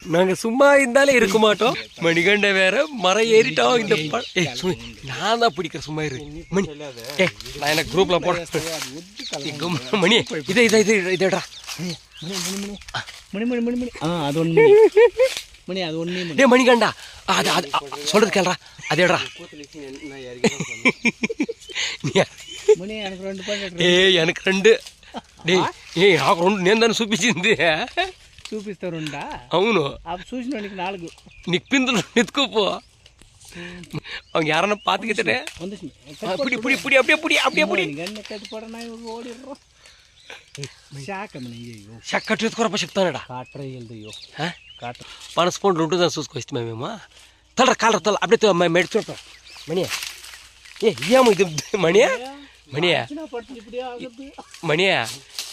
நாங்க சும்மா இருந்தாலே இருக்க மாட்டோம். மணிகண்ட வேற மரம் ஏறிட்டோம். இந்த நான் தான் பிடிக்கிற சும்மா இரு மணி. நான் எனக்கு குரூப்ல போட மணி இதை இதை இது இதடா மணி மணி மணி மணி அது ஒன்று மணி அது ஒன்று டே மணிகண்டா அது அது சொல்றது கேள்றா அதேடா மணி எனக்கு 2 பாயிண்ட் எனக்கு 2 டேய் నాకు 2 నేను దాన్ని చూపించింది చూపిస్తారుండా అవును చూసినోడికి 4 నీకు పిందులు ఎత్తుకోపో அவங்க யாரன்னா பாத்துக்கிட்டே அப்படி இப்படி இப்படி அப்படியே அப்படி அப்படியே அப்படி గన్న కట్టుపడన ఓడిర్రో షక్కట్ ఎత్తుకోరప్ప చెప్తానడా కాట్ర ఎల్దయ్యో కాట్ర పనస్పండు ఉంటుందని చూసుకొస్తే మేము తలరా కాలరా తల அப்படியே మెడుచుంటా మణి ఏమో ఇది மணியா மணியா மணியா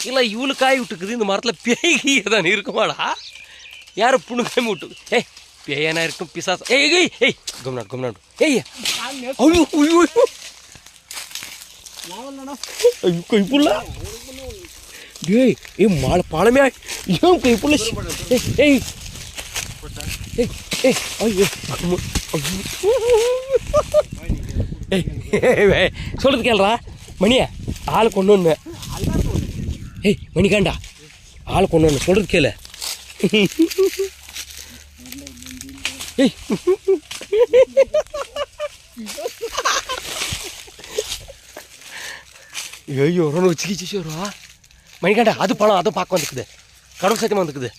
இல்லை இவ்வளோ காய் விட்டுக்குது இந்த மரத்தில் பேய் தான் இருக்குமாடா யாரும் புண்ணுக்காய் விட்டு பேயனா இருக்கும் பிசாசம் கும்நாடு கும்நாடு ஐயோ ஐயோ ஐயோ கைப்புள்ள மாலை பாலமே ஏன் கைப்புள்ள ஐயோ சொல்றது கேள்றா மணியா ஆளுக்கு ஒன்று மணிகாண்டா ஆளுக்கு ஒன்று சொல்றது கேளு ஐயோ ரொம்ப சிக்கிச்சிச்சோரா மணிகாண்டா அது பழம் அதுவும் பார்க்க வந்துக்குது கடவுள் சத்தியமாக வந்துக்குது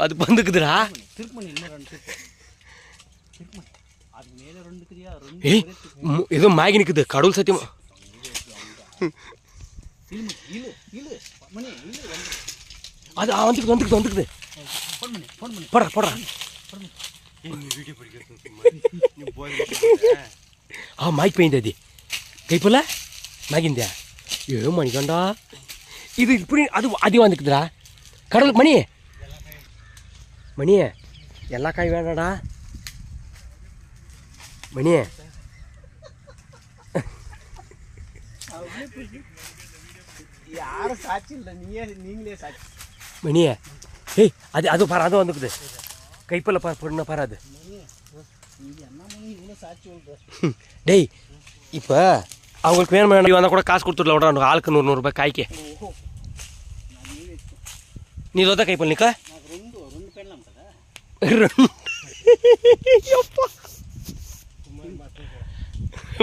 அது வந்துக்குதுடா ஏதோ மாகி நிற்குது கடவுள் சத்தியமா அது வந்துக்குது வந்துக்குது வந்துக்குது போடுறா போடுறா మైక్ పోయింది అది కైపులా మాగిందా ఏం మణికండా ఇది ఇప్పుడు అది అది வந்துக்குதுடா கடவுள் மணி மணி எல்லா காய் வேண்டாடா மணி யாரும் சாட்சி இல்லை நீங்களே சாட்சி மணியே அது அது பாரு அது வந்துக்குது கைப்பில் பாரு பொண்ணு பாரு அது டேய் இப்போ அவங்களுக்கு வேணும் வேணும் வந்தால் கூட காசு கொடுத்துடல விட ஆளுக்கு 100 ரூபாய் காய்க்கு நீ தான் கைப்பல் நிற்க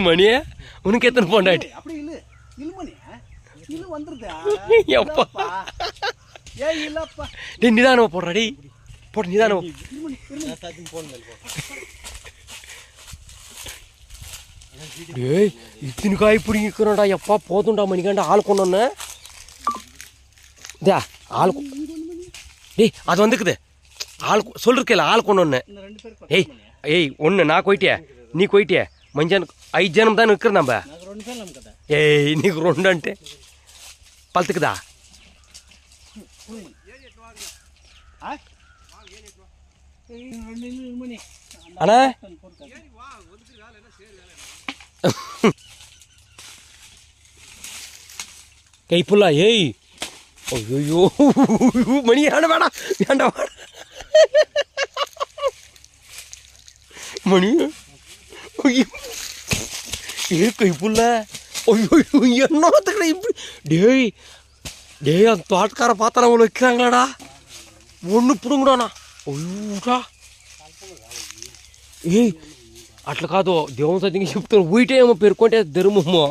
மணியே உனக்கு எத்தனை போண்டாட்டி நிதானமா போடுறா டேய் போட்டு நிதானமா டேய் இத்தனை காய் பிடிக்கிறோம்டா எப்பா போதும்டா மணிக்காண்டா ஆள் கொண்டு இதா ஆள் டேய் அது வந்துக்குது ஆள் சொல்லிருக்கல ஆள் கொண்டு ஒன்று ஒன்று நான் போயிட்டிய நீ போயிட்டிய మంచి 5 జనం దాన్ని ఇక్కడ నమ్మా నీకు 2 అంటే పలుతుకుదా అనా கைப்புள்ள ஐயோ மணி வேണ്ട வேணா வேണ്ട மணி கைப்புள்ள ஐயோ என்னத்துக்கடா இப்படி டேய் டேய் அந்த தோட்டக்கார பார்த்தா அவங்கள வைக்கிறாங்களாடா ஒன்று பிடுங்கடாண்ணா ஐயோடா అట్లా కాదు దేవుని సత్యంగా చెప్తాను ఊయిటేమో పేర్కొంటే ధర్మమో